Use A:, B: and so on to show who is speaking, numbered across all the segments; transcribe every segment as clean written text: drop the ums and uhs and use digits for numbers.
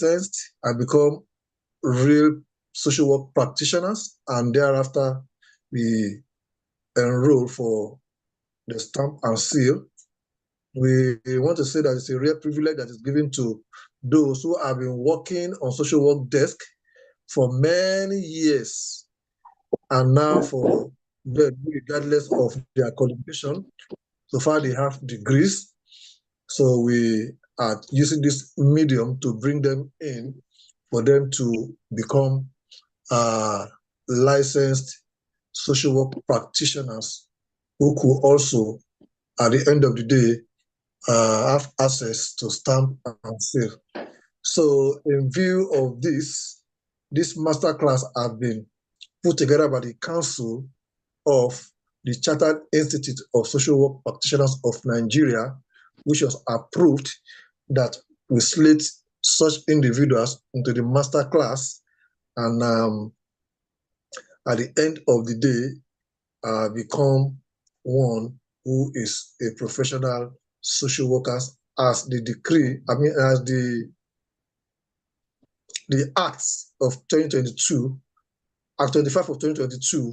A: licensed and become real social work practitioners, and thereafter we enroll for the stamp and seal. We want to say that it's a real privilege that is given to those who have been working on social work desk for many years, and now for them, regardless of their qualification, so far they have degrees. So we are using this medium to bring them in for them to become licensed social work practitioners who could also, at the end of the day, have access to stamp and seal. So in view of this masterclass has been put together by the Council of the Chartered Institute of Social Work Practitioners of Nigeria, which was approved that we slate such individuals into the masterclass, and at the end of the day, become one who is a professional social worker, as the decree, as the acts of 2022, Act 25 of 2022,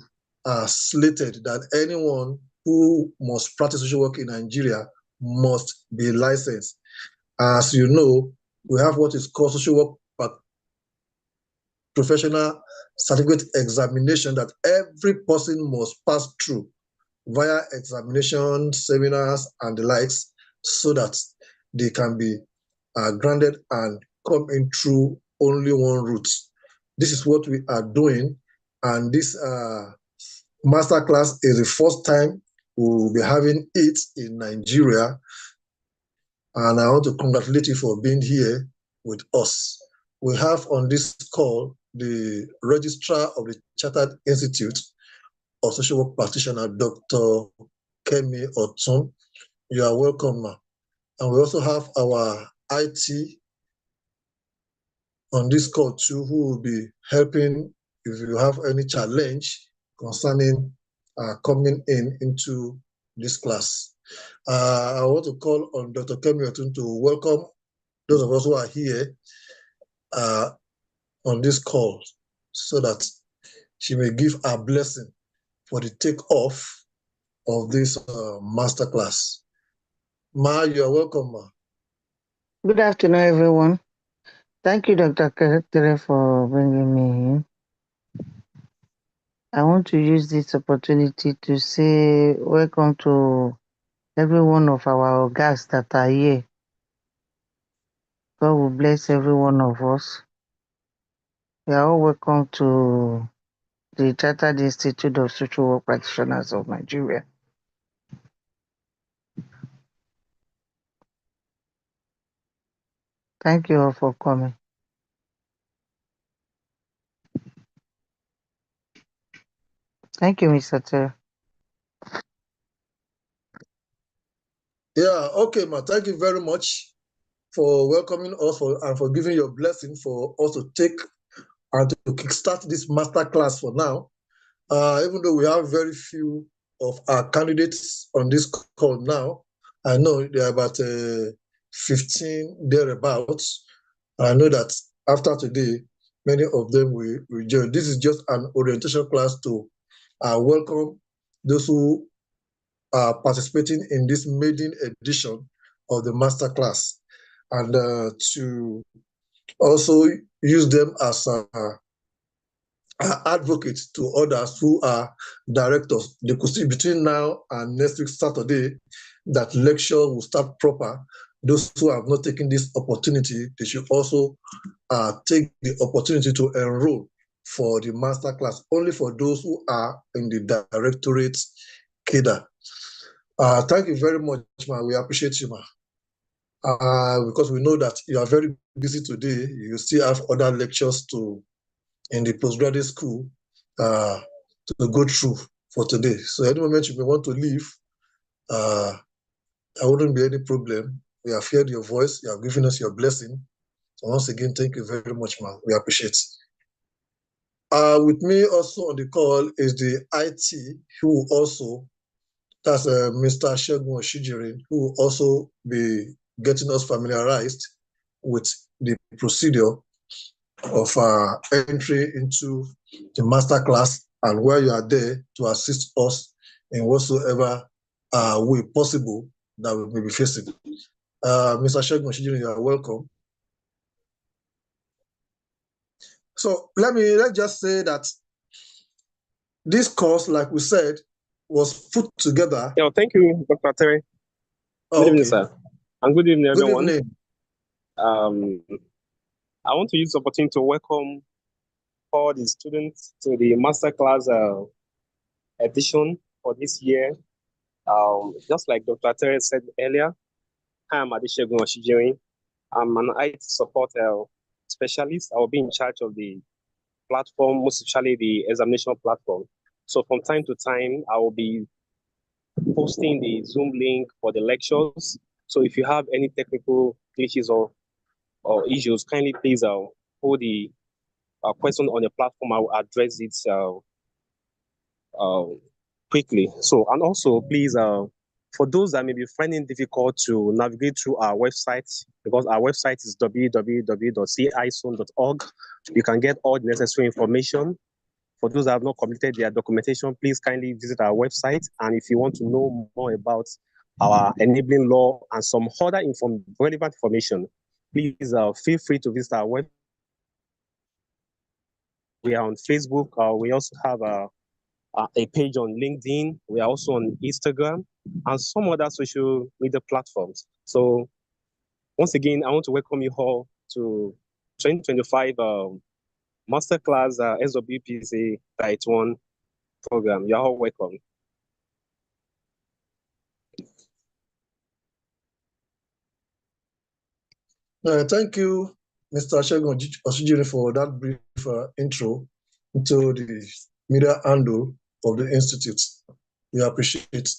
A: slated that anyone who must practice social work in Nigeria must be licensed. As you know, we have what is called social work professional certificate examination that every person must pass through via examination, seminars, and the likes, so that they can be granted and come in through only one route. This is what we are doing, and this masterclass is the first time we will be having it in Nigeria, and I want to congratulate you for being here with us. We have on this call the Registrar of the Chartered Institute of Social Work Practitioner, Dr. Kemi Otun. You are welcome, ma. And we also have our IT on this call too, who will be helping if you have any challenge concerning coming into this class. I want to call on Dr. Kemi Otun to welcome those of us who are here on this call, so that she may give a blessing for the takeoff of this masterclass. Ma, you are welcome, ma.
B: Good afternoon, everyone. Thank you, Dr. Keretere, for bringing me in. I want to use this opportunity to say welcome to every one of our guests that are here. God will bless every one of us. You are all welcome to the Chartered Institute of Social Work Practitioners of Nigeria. Thank you all for coming. Thank you, Mr. Terry.
A: Yeah, okay, ma. Thank you very much for welcoming us and for giving your blessing for us to take and to kickstart this masterclass for now. Even though we have very few of our candidates on this call now, I know there are about 15 thereabouts. I know that after today, many of them will join. This is just an orientation class to welcome those who are participating in this maiden edition of the masterclass, and to also use them as advocates to others who are directors. They could see between now and next week, Saturday, that lecture will start proper. Those who have not taken this opportunity, they should also take the opportunity to enroll for the masterclass, only for those who are in the directorate cadre. Thank you very much, ma. We appreciate you, ma. Because we know that you are very busy today. You still have other lectures in the postgraduate school to go through for today. So any moment you may want to leave, there wouldn't be any problem. We have heard your voice. You have given us your blessing. So once again, thank you very much, ma. We appreciate it. With me also on the call is the IT, who also, that's Mr. Shegun Oshijirin, who will also be getting us familiarized with the procedure of entry into the master class, and where you are there to assist us in whatsoever way possible that we may be facing. Mr. Segun Oshijiri, you are welcome. So let's just say that this course, like we said, was put together.
C: Yeah, thank you, Dr. Terry. Good evening, sir. And good evening, everyone.
A: Good evening.
C: I want to use the opportunity to welcome all the students to the masterclass edition for this year. Just like Dr. Terry said earlier, I am Adeshegun Oshijiri. I'm an IT support specialist. I will be in charge of the platform, most especially the examination platform. So from time to time, I will be posting the Zoom link for the lectures. So if you have any technical glitches or issues, kindly please hold the question on the platform. I will address it quickly. So, and also please, for those that may be finding difficult to navigate through our website, because our website is www.C-ISOWN.org, you can get all the necessary information. For those that have not completed their documentation, please kindly visit our website. And if you want to know more about our enabling law and some other relevant information, please feel free to visit our website. We are on Facebook. We also have a page on LinkedIn. We are also on Instagram and some other social media platforms. So once again, I want to welcome you all to 2025 Masterclass SWPCE Type 1 program. You're all welcome.
A: Thank you, Mr. Segun Oshijiri, for that brief intro into the media handle of the Institute. We appreciate it.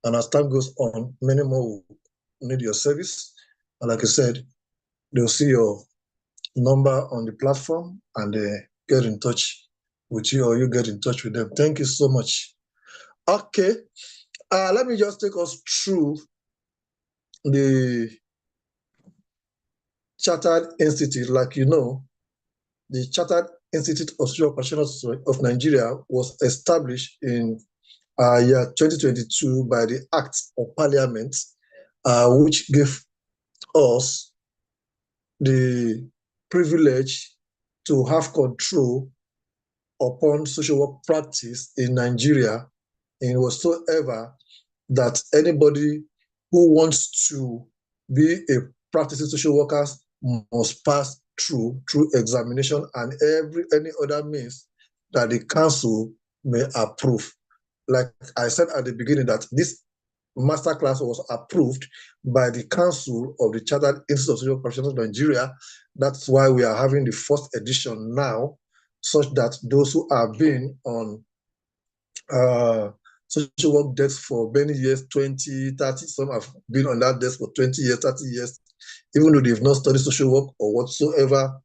A: And as time goes on, many more will need your service. And like I said, they'll see your number on the platform and they get in touch with you, or you get in touch with them. Thank you so much. Okay, let me just take us through the Chartered Institute. Like you know, the Chartered Institute of Social Practitioners of Nigeria was established in year 2022 by the Act of Parliament, which gave us the privilege to have control upon social work practice in Nigeria in whatsoever that anybody who wants to be a practicing social worker must pass through examination and any other means that the council may approve. Like I said at the beginning, that this masterclass was approved by the Council of the Chartered Institute of Social Practitioners of Nigeria. That's why we are having the first edition now, such that those who have been on social work desk for many years, 20, 30, some have been on that desk for 20 years, 30 years, even though they've not studied social work or whatsoever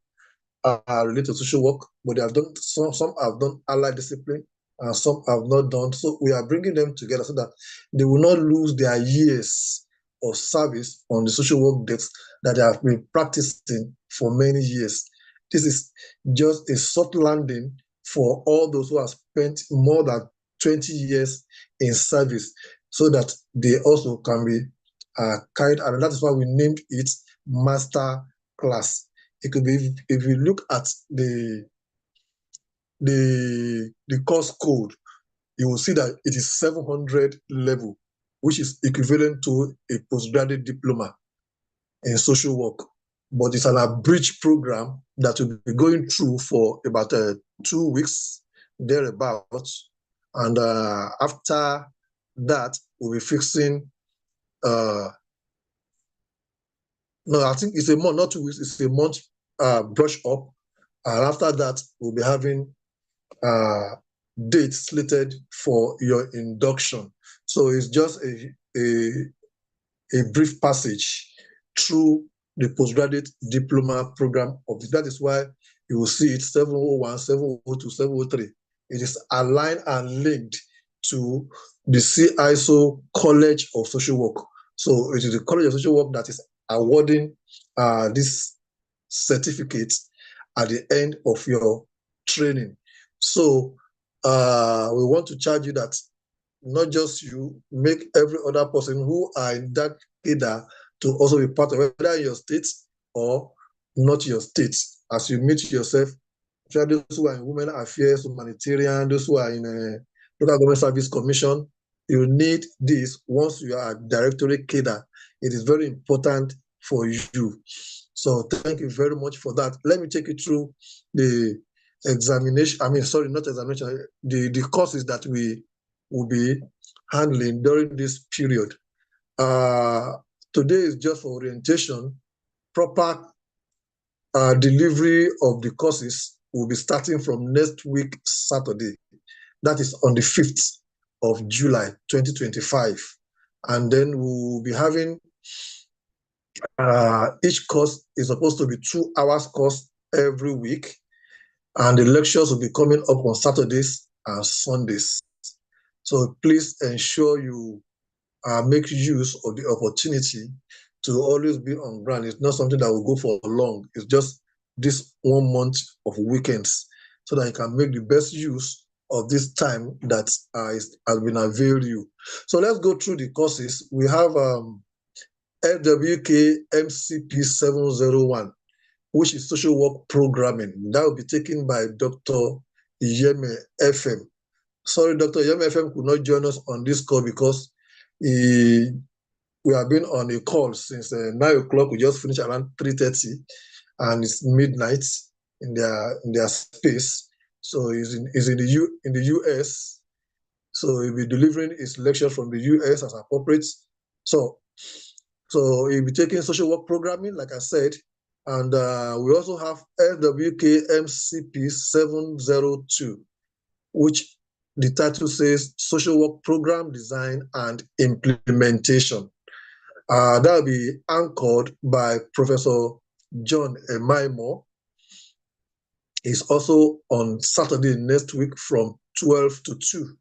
A: related to social work, but they have done, some have done allied discipline, and some have not done. So we are bringing them together so that they will not lose their years of service on the social work desk that they have been practicing for many years. This is just a soft landing for all those who have spent more than 20 years in service, so that they also can be carried out. And that is why we named it Master Class. It could be, if you look at the course code, you will see that it is 700 level, which is equivalent to a postgraduate diploma in social work. But it's an abridged program that will be going through for about 2 weeks, thereabouts. And after that, we'll be fixing, no, I think it's a month, not 2 weeks, it's a month brush up. And after that, we'll be having dates slated for your induction. So it's just a brief passage through the postgraduate diploma program of this. That is why you will see it 701, 702, 703. It is aligned and linked to the C-ISO College of Social Work. So it is the College of Social Work that is awarding this certificates at the end of your training. So we want to charge you that not just you, make every other person who are in that cadre to also be part of it, whether in your state or not your state. As you meet yourself, those who are in women affairs, humanitarian, those who are in a local government service commission, you need this once you are directorate cadre. It is very important for you. So thank you very much for that. Let me take you through the examination, not examination, the courses that we will be handling during this period. Today is just for orientation. Proper delivery of the courses will be starting from next week, Saturday. That is on the 5th of July, 2025. And then we'll be having, each course is supposed to be 2 hours course every week. And the lectures will be coming up on Saturdays and Sundays. So please ensure you make use of the opportunity to always be on ground. It's not something that will go for long. It's just this 1 month of weekends so that you can make the best use of this time that has been availed you. So let's go through the courses. We have SWK MCP 701, which is social work programming. That will be taken by Dr. Yeme FM. Sorry, Dr. Yeme FM could not join us on this call because we have been on a call since 9 o'clock. We just finished around 3:30, and it's midnight in their space. So he's in the US. So he'll be delivering his lecture from the US as appropriate. So he'll be taking social work programming, like I said, and we also have SWK MCP 702, which the title says Social Work Program Design and Implementation. That will be anchored by Professor John Emaimo. He's also on Saturday next week from 12 to 2.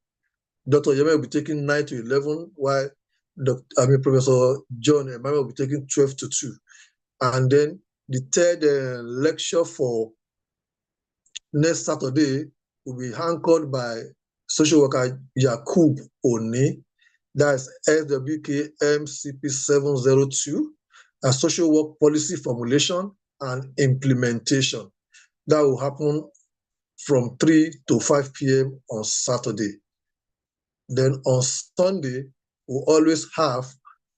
A: Dr. Yeme will be taking 9 to 11, while Professor John Emaimo will be taking 12 to 2. And then the third lecture for next Saturday will be anchored by social worker Yakub Oni. That's SWK MCP 702, a social work policy formulation and implementation. That will happen from 3 to 5 p.m. on Saturday. Then on Sunday, we'll always have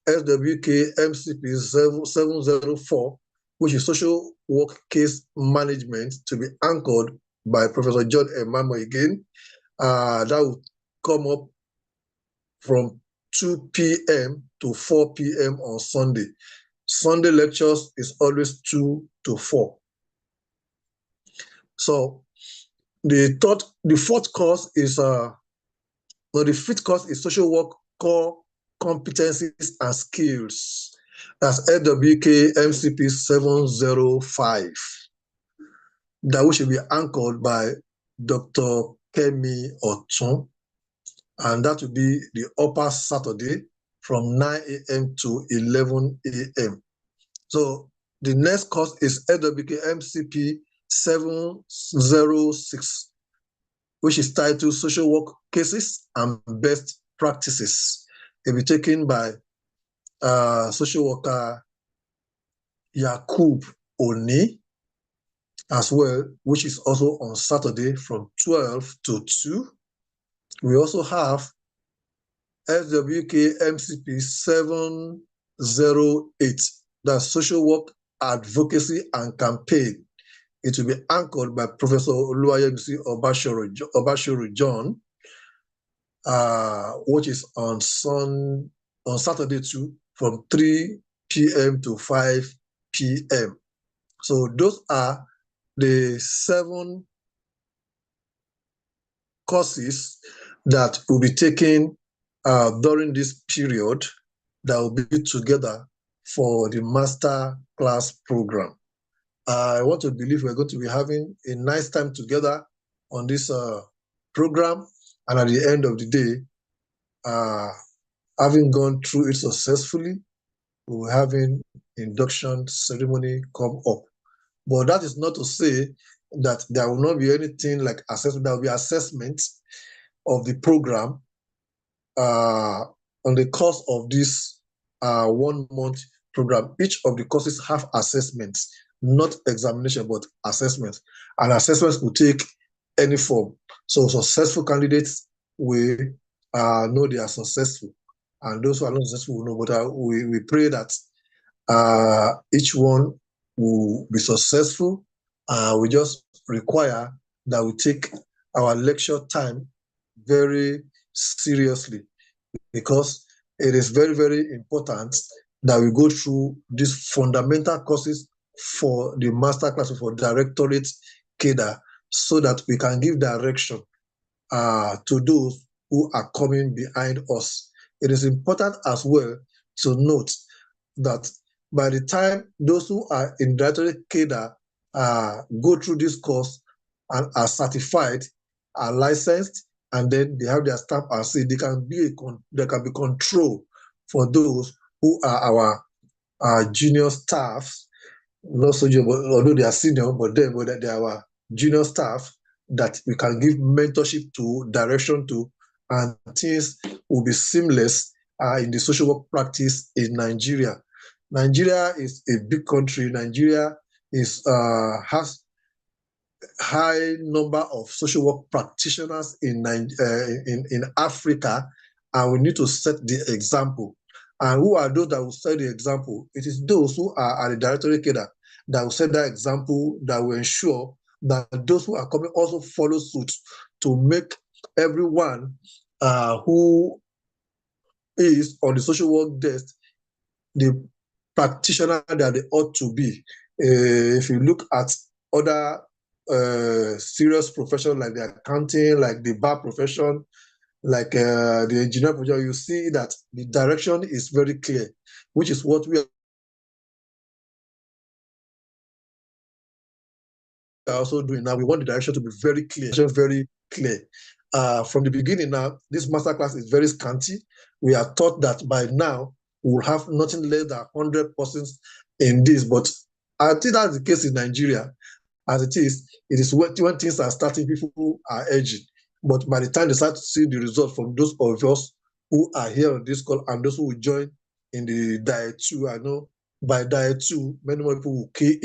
A: SWK MCP 704, which is social work case management, to be anchored by Professor John Emaimo again. That will come up from 2 p.m. to 4 p.m. on Sunday. Sunday lectures is always 2 to 4. So the fifth course is social work core competencies and skills. That's SWK MCP 705. That which will be anchored by Dr. Kemi Otun. And that will be the upper Saturday from 9 a.m. to 11 a.m. So the next course is SWK MCP 706, which is titled Social Work Cases and Best Practices. It will be taken by social worker Yakub Oni as well, which is also on Saturday from 12 to 2. We also have SWK MCP 708, that's Social Work Advocacy and Campaign. It will be anchored by Professor Oluwayemisi Obashoru John, which is on Saturday too, from 3 p.m. to 5 p.m. So those are the 7 courses that will be taken during this period that will be together for the master class program. I want to believe we're going to be having a nice time together on this program, and at the end of the day, having gone through it successfully, we're having induction ceremony come up. But that is not to say that there will not be anything like assessment. There will be assessment of the program on the course of this 1 month program. Each of the courses have assessments, not examination, but assessments. And assessments will take any form. So successful candidates will know they are successful. And those who are not successful will know, but we pray that each one will be successful. We just require that we take our lecture time very seriously, because it is very, very important that we go through these fundamental courses for the master class for directorate cadre, so that we can give direction to those who are coming behind us. It is important as well to note that by the time those who are in directorate cadre go through this course and are certified, are licensed, and then they have their stamp and say there can be control for those who are our junior staffs, not so junior, although they are senior, but they are our junior staff that we can give mentorship to, direction to, and things will be seamless in the social work practice in Nigeria. Nigeria is a big country. Nigeria has high number of social work practitioners in Africa, and we need to set the example. And who are those that will set the example? It is those who are at the directorate cadre that will set that example, that will ensure that those who are coming also follow suit to make everyone who is on the social work desk the practitioner that they ought to be. If you look at other serious professions like the accounting, like the bar profession, like the engineer profession, you see that the direction is very clear, which is what we are also doing now. We want the direction to be very clear, very clear. From the beginning now, this masterclass is very scanty. We are taught that by now we will have nothing less than 100 persons in this, but I think that's the case in Nigeria. As it is when things are starting, people are edging. But by the time they start to see the results from those of us who are here on this call and those who will join in the Diet 2, I know by Diet 2, many more people will key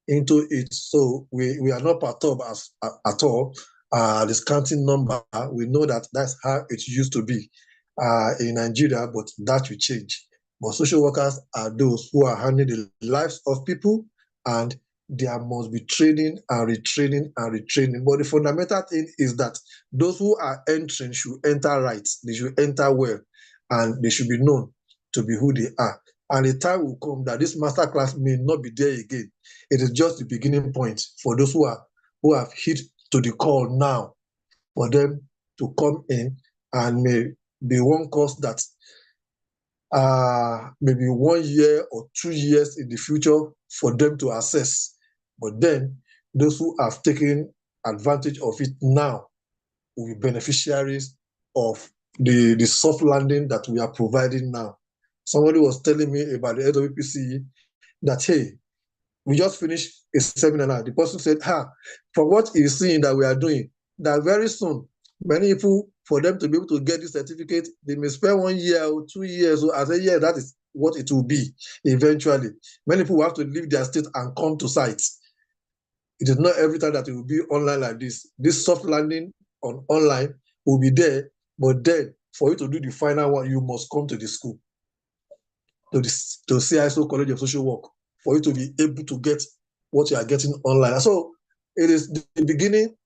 A: into it. So we are not perturbed at all. The scanty number, we know that that's how it used to be in Nigeria, but that will change. But social workers are those who are handling the lives of people, and there must be training and retraining and retraining. But the fundamental thing is that those who are entering should enter right, they should enter well, and they should be known to be who they are. And the time will come that this masterclass may not be there again. It is just the beginning point for those who have hit to the call now, for them to come in and may be one course that maybe 1 year or 2 years in the future for them to assess. But then those who have taken advantage of it now will be beneficiaries of the soft landing that we are providing now. Somebody was telling me about the SWPCE that, hey, we just finished a seminar now. The person said, from what he's seeing that we are doing, that very soon, many people, for them to be able to get this certificate, they may spend 1 year or 2 years. So I say, yeah, that is what it will be eventually. Many people will have to leave their state and come to sites. It is not every time that it will be online like this. This soft landing on online will be there, but then for you to do the final one, you must come to the school, to C-ISOWN College of Social Work, for you to be able to get what you are getting online. So it is the beginning.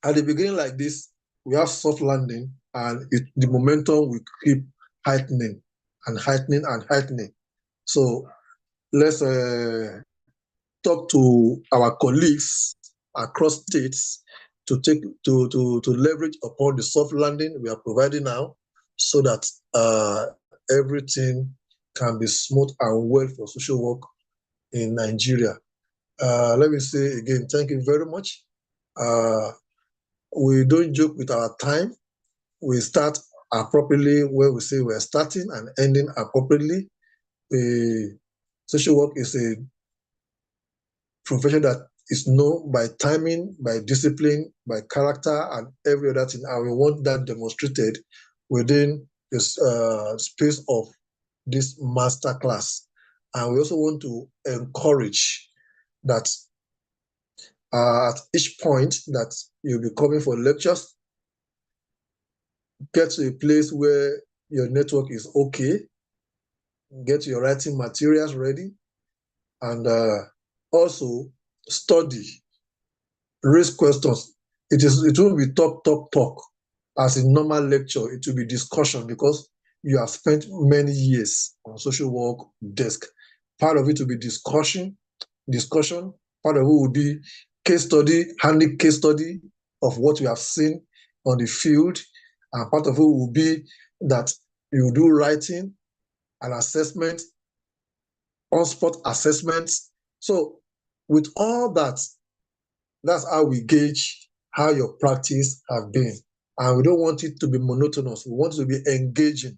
A: At the beginning like this, we have soft landing, and the momentum will keep heightening and heightening and heightening. So let's talk to our colleagues across states to leverage upon the soft landing we are providing now, so that everything can be smooth and well for social work in Nigeria. Let me say again, thank you very much. We don't joke with our time. We start appropriately when we say we're starting, and ending appropriately. Social work is a profession that is known by timing, by discipline, by character, and every other thing. And we want that demonstrated within this space of this master class. And we also want to encourage that at each point that you'll be coming for lectures, get to a place where your network is okay, get your writing materials ready, and also study, raise questions. It won't be talk. As a normal lecture, it will be discussion because you have spent many years on social work desk. Part of it will be discussion. Part of it will be case study, handy case study of what we have seen on the field. And part of it will be that you do writing and assessment, on-spot assessments. So with all that, that's how we gauge how your practice have been. And we don't want it to be monotonous. We want it to be engaging.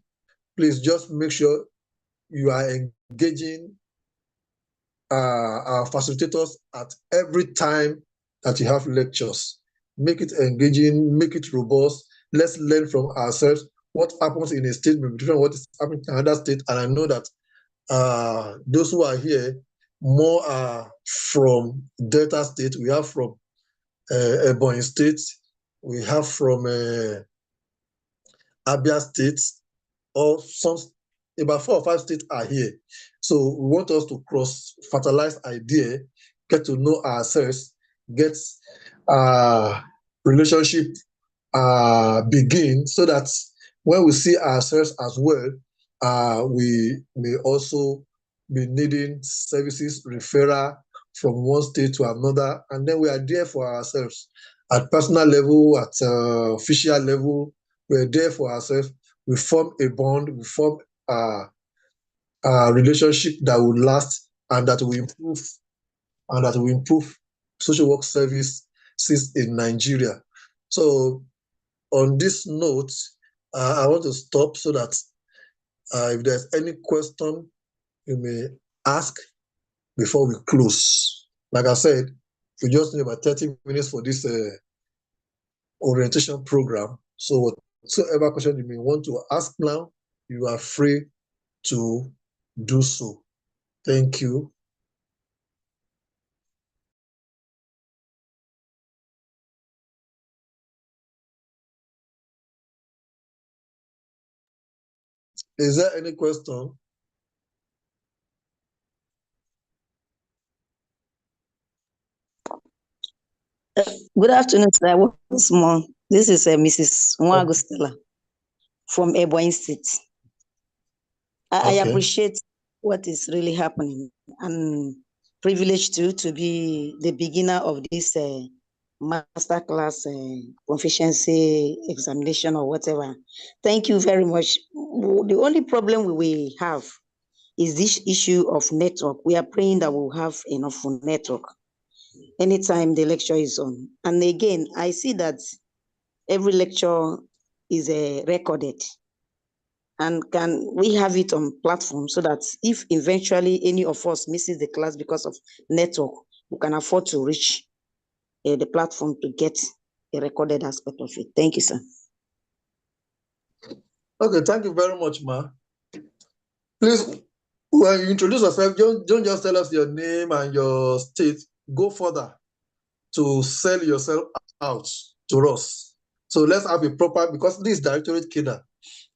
A: Please just make sure you are engaging our facilitators at every time that you have lectures. Make it engaging, make it robust. Let's learn from ourselves. What happens in a state may be different from what is happening in another state. And I know that those who are here more are from Delta State. We have from Ebonyi State. We have from Abia State, or some, about 4 or 5 states are here. So we want us to cross-fertilize idea, get to know ourselves, get relationship begin, so that when we see ourselves as well, we may also be needing services, referral from one state to another, and then we are there for ourselves. At personal level, at official level, we're there for ourselves. We form a bond, we form a relationship that will last and that will improve social work services in Nigeria. So on this note, I want to stop so that if there's any question, you may ask before we close. Like I said, we just need about 30 minutes for this orientation program. So whatsoever question you may want to ask now, you are free to do so. Thank you. Is there any question?
D: Good afternoon, sir. Once more, this is Mrs. Nwagustela from Ebonyi State. I appreciate what is really happening and privileged to be the beginner of this masterclass proficiency examination or whatever. Thank you very much. The only problem we have is this issue of network. We are praying that we'll have enough network anytime the lecture is on. And again, I see that every lecture is recorded. And can we have it on platform so that if eventually any of us misses the class because of network, we can afford to reach the platform to get a recorded aspect of it. Thank you, sir.
A: Okay, thank you very much, Ma. Please, when you introduce yourself, don't just tell us your name and your state. Go further to sell yourself out to us. So let's have a proper, because this is Directorate Cadre.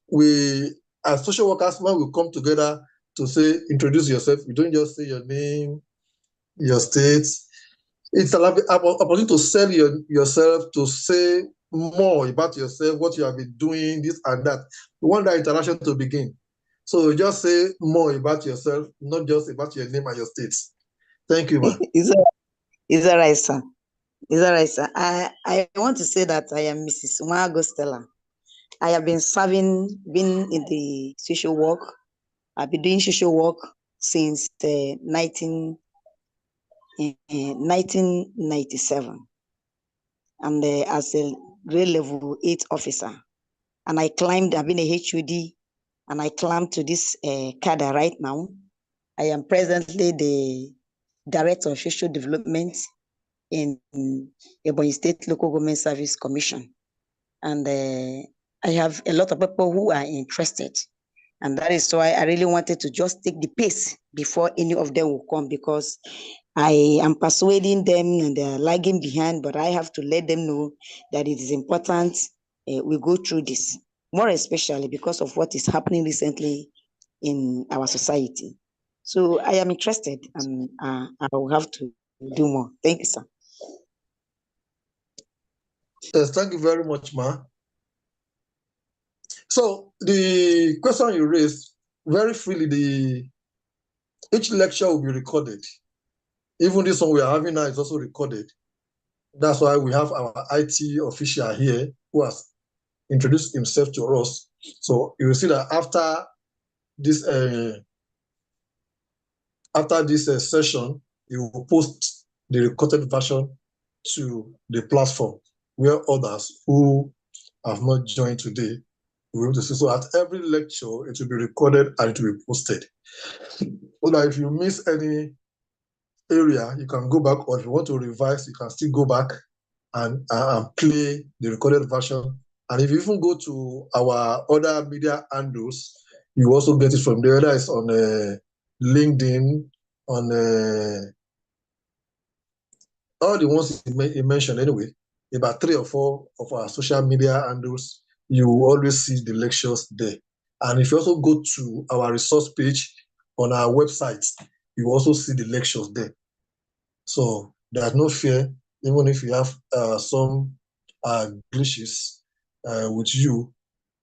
A: We, as social workers, when we come together to say, introduce yourself, you don't just say your name, your state. It's an opportunity to sell yourself, to say more about yourself, what you have been doing, this and that. We want that interaction to begin. So just say more about yourself, not just about your name and your states. Thank you, man.
D: Is that right, sir? Is that right, sir? I want to say that I am Mrs. Nwagustela. I have been been in the social work. I've been doing social work since 1997. And as a grade level 8 officer. And I climbed, I've been a HUD, and I climbed to this cadre right now. I am presently the Director of Social Development in Ebonyi State Local Government Service Commission. And I have a lot of people who are interested. And that is why I really wanted to just take the pace before any of them will come, because I am persuading them and they're lagging behind, but I have to let them know that it is important we go through this, more especially because of what is happening recently in our society. So I am interested and I will have to do more. Thank you, sir.
A: Yes, thank you very much, Ma. So the question you raised, very freely, each lecture will be recorded. Even this one we are having now is also recorded. That's why we have our IT official here who has introduced himself to us. So you will see that after this session, you will post the recorded version to the platform where others who have not joined today will be able to see. So at every lecture, it will be recorded and it will be posted. So that if you miss any area, you can go back, or if you want to revise, you can still go back and play the recorded version. And if you even go to our other media handles, you also get it from there. Whether it's on LinkedIn, on all the ones you mentioned anyway, about 3 or 4 of our social media handles, you will always see the lectures there. And if you also go to our resource page on our website, you will also see the lectures there. So there's no fear, even if you have some glitches with you,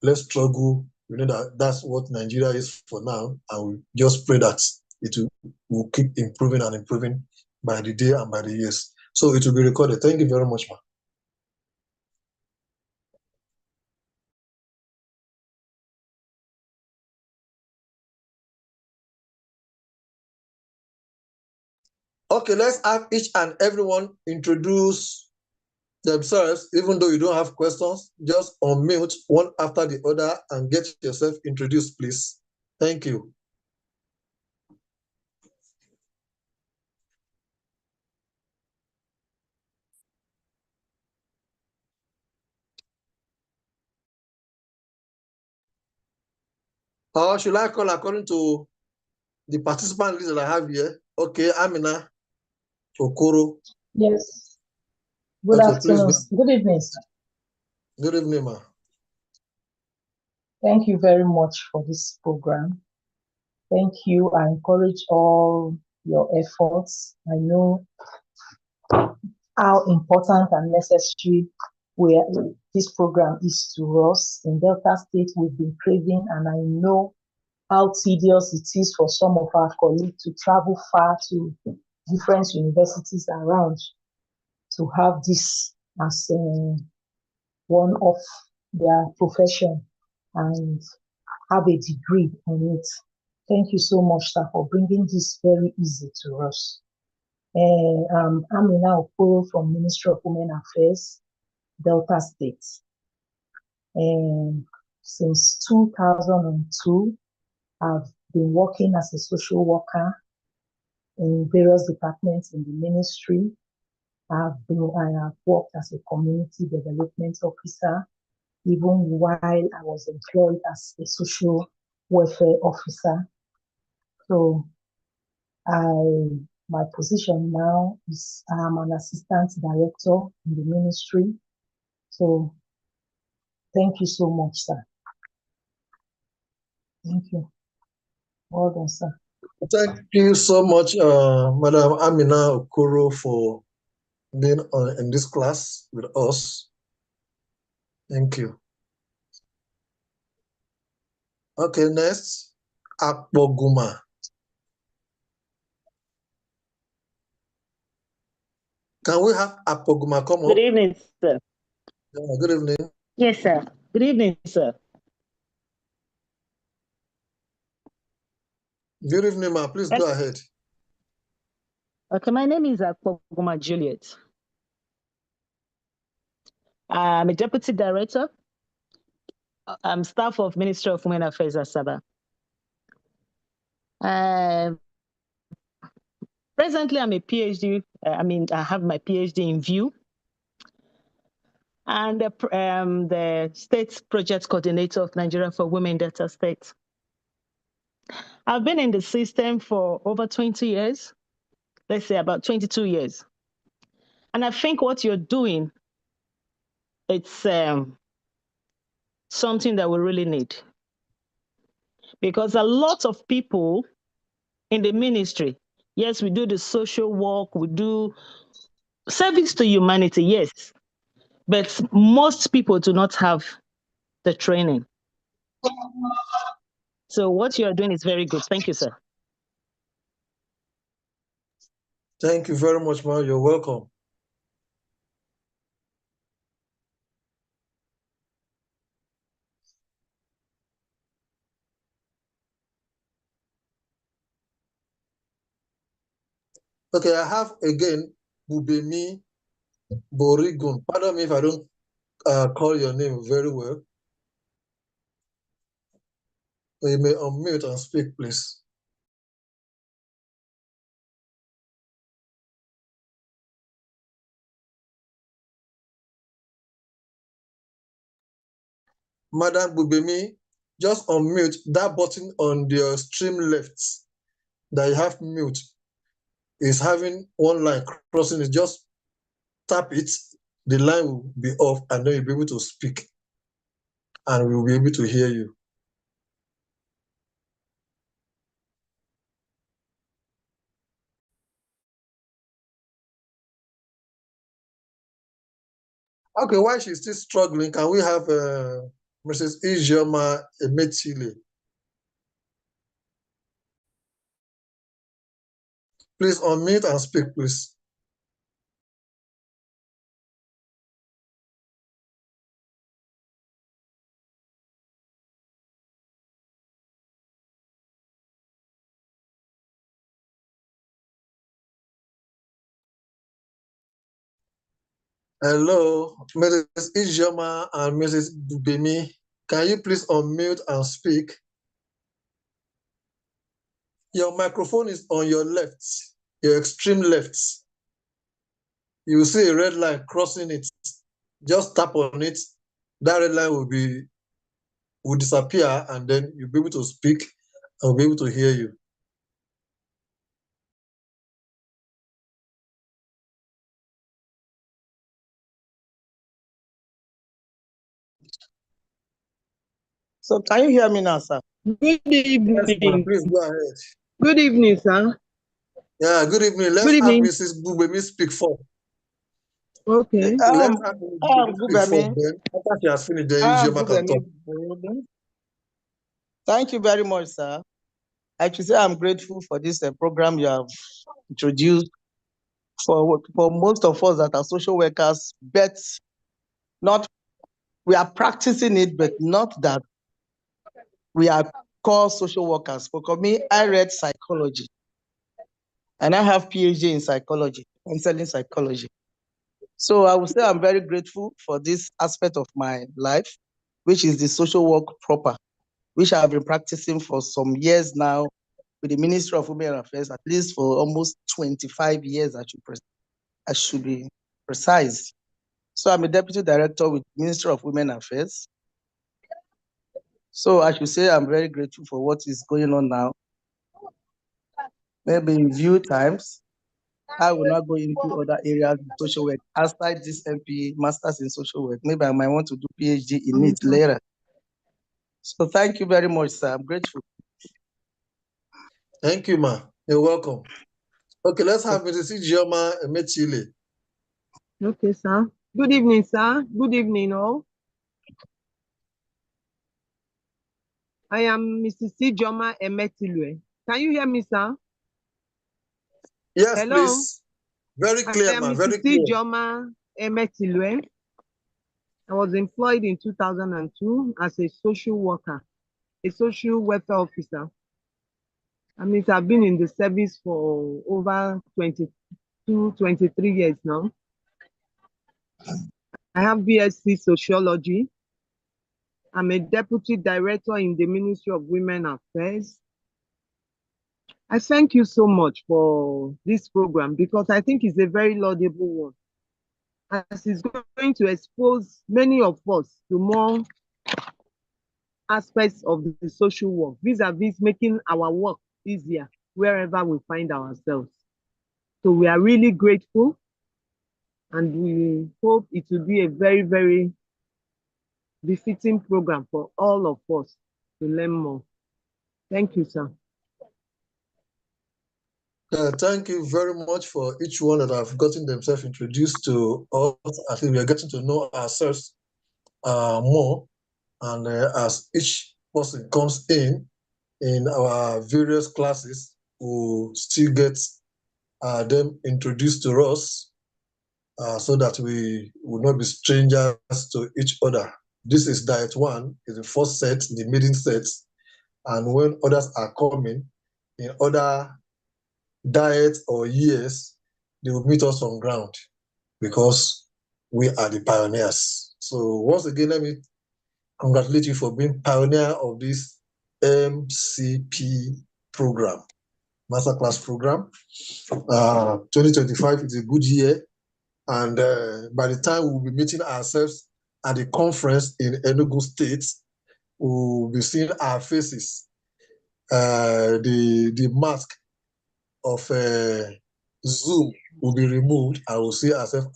A: let's struggle. You know that's what Nigeria is for now, and we just pray that it will keep improving and improving by the day and by the years. So it will be recorded. Thank you very much, ma. Okay, let's have each and everyone introduce themselves. Even though you don't have questions, just unmute one after the other and get yourself introduced, please. Thank you. Or should I call according to the participant list that I have here? Okay, Amina Okoro.
E: Yes. Good
A: Okay,
E: afternoon.
A: please.
E: Good evening, sir.
A: Good evening, ma.
E: Thank you very much for this program. Thank you. I encourage all your efforts. I know how important and necessary this program is to us. In Delta State, we've been craving, and I know how tedious it is for some of our colleagues to travel far to different universities around to have this as one of their profession and have a degree on it. Thank you so much, sir, for bringing this very easy to us. I'm Amina Okoro from Ministry of Women Affairs, Delta State. Since 2002, I've been working as a social worker in various departments in the ministry. I have worked as a community development officer, even while I was employed as a social welfare officer. So my position now is I'm an assistant director in the ministry. So thank you so much, sir. Thank you. Well done, sir.
A: Thank you so much, Madam Amina Okoro, for being in this class with us. Thank you. Okay, next, Akpoguma. Can we have Akpoguma come up?
F: Good evening, sir.
A: Good evening.
F: Yes, sir. Good evening, sir.
A: Good evening, ma. Please go ahead.
F: Okay, my name is Akpoguma Juliet. I'm a deputy director. I'm staff of Ministry of Women Affairs, Asaba. Presently, I'm a PhD. I have my PhD in view. And the State Project Coordinator of Nigeria for Women Delta State. I've been in the system for over 20 years, let's say about 22 years. And I think what you're doing, it's something that we really need. Because a lot of people in the ministry, yes, we do the social work, we do service to humanity, yes. But most people do not have the training. So what you are doing is very good. Thank you, sir.
A: Thank you very much, ma. You're welcome. Okay, I have again Bubemi Borigun. Pardon me if I don't call your name very well. You may unmute and speak, please. Madam Bubemi, just unmute that button on your stream left that you have mute is having one line crossing it. Just tap it, the line will be off, and then you'll be able to speak, and we'll be able to hear you. Okay, while she's still struggling, can we have Mrs. Ijeoma Emetile? Please unmute and speak, please. Hello, Mrs. Ijeoma and Mrs. Bubemi. Can you please unmute and speak? Your microphone is on your left, your extreme left. You will see a red line crossing it. Just tap on it. That red line will disappear, and then you'll be able to speak and we'll be able to hear you.
G: So can you hear me now, sir?
H: Good evening.
A: Yes, please go ahead.
H: Good evening, sir.
A: Yeah, good evening. Let's have Mrs. Bubemi speak first.
H: Okay.
A: Let's have Mrs. Bubemi speak first. Then after she has finished, then Ijeoma can talk.
G: Thank you very much, sir. I should say I'm grateful for this program you have introduced for most of us that are social workers, but we are practicing it, but not that we are called social workers. For me, I read psychology, and I have PhD in psychology, counseling psychology. So I would say I'm very grateful for this aspect of my life, which is the social work proper, which I have been practicing for some years now with the Ministry of Women Affairs, at least for almost 25 years, I should be precise. So I'm a deputy director with Ministry of Women Affairs. So I should say I'm very grateful for what is going on now. Maybe in due times, I will not go into other areas of social work outside this MP Masters in Social Work. Maybe I might want to do PhD in it later. So thank you very much, sir. I'm grateful.
A: Thank you, ma. You're welcome. Okay, let's have Mrs. Ijeoma Emetile.
H: Okay, sir. Good evening, sir. Good evening, all. I am Mrs. Ijeoma Emetile. Can you hear me, sir?
A: Yes,
H: hello?
A: Please. Very clear, ma. Very clear.
H: I am Mrs. Ijeoma Emetile. I was employed in 2002 as a social worker, a social welfare officer. I mean, I've been in the service for over 22, 23 years now. I have BSc Sociology. I'm a deputy director in the Ministry of Women Affairs. I thank you so much for this program because I think it's a very laudable one. As it's going to expose many of us to more aspects of the social work, vis-a-vis making our work easier wherever we find ourselves. So we are really grateful and we hope it will be a very, very befitting program for all of us to learn more. Thank you, sir.
A: Thank you very much for each one that have gotten themselves introduced to us. I think we are getting to know ourselves more. And as each person comes in our various classes, we'll still get them introduced to us so that we will not be strangers to each other. This is diet 1, is the first set, the maiden set. And when others are coming in other diets or years, they will meet us on ground because we are the pioneers. So once again, let me congratulate you for being pioneer of this MCP program, Masterclass program. 2025 is a good year. And by the time we'll be meeting ourselves at the conference in Enugu State, we'll be seeing our faces. The mask of Zoom will be removed. I will see ourselves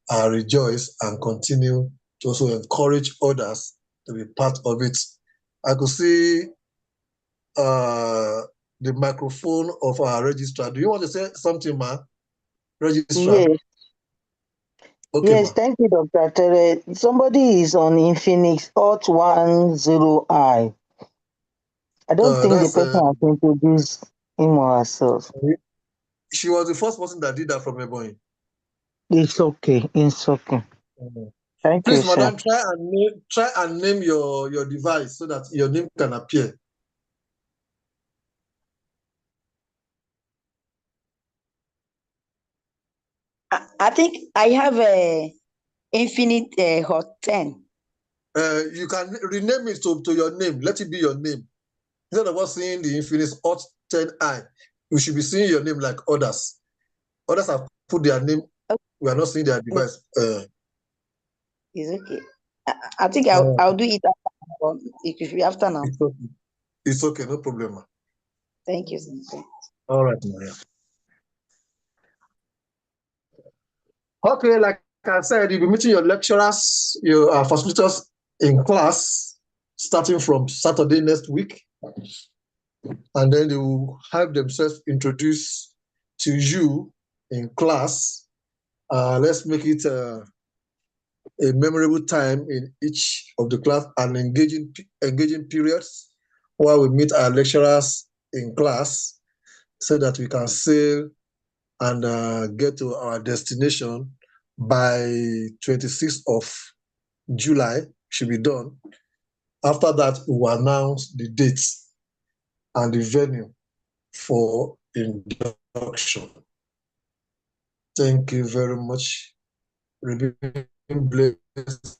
A: and rejoice and continue to also encourage others to be part of it. I could see the microphone of our registrar. Do you want to say something, ma? Registrar?
B: Yes.
A: Okay,
B: Yes,
A: ma.
B: thank you, Dr. Tere. Somebody is on Infinix Hot 10i. I don't think the person has introduced him or herself.
A: She was the first person that did that from Ebonyi.
B: It's okay. It's okay. Thank
A: Please,
B: you, sir.
A: madam, try and name your device so that your name can appear.
D: I think I have a Infinite Hot 10.
A: You can rename it to your name. Let it be your name. Instead of us seeing the Infinix Hot 10i, we should be seeing your name like others. Others have put their name.
D: Okay.
A: We are not seeing their device.
D: It's okay. I think I'll do it after. It should be after now.
A: It's okay, no problem.
D: Thank you, sir.
A: All right, Maria. Okay, like I said, you'll be meeting your lecturers, your facilitators in class, starting from Saturday next week. And then they will have themselves introduce to you in class. Let's make it a memorable time in each of the class and engaging periods while we meet our lecturers in class so that we can sail and get to our destination by 26th of July, should be done. After that, we will announce the dates and the venue for induction. Thank you very much. Remain blessed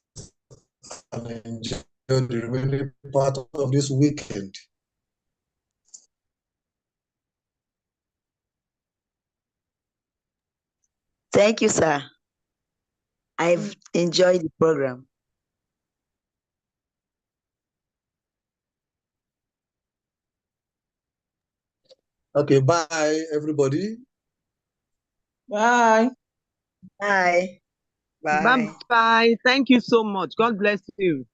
A: and enjoy the remaining part of this weekend.
D: Thank you, sir. I've enjoyed the program.
A: Okay, bye, everybody.
G: Bye.
D: Bye. Bye.
H: Bye-bye. Thank you so much. God bless you.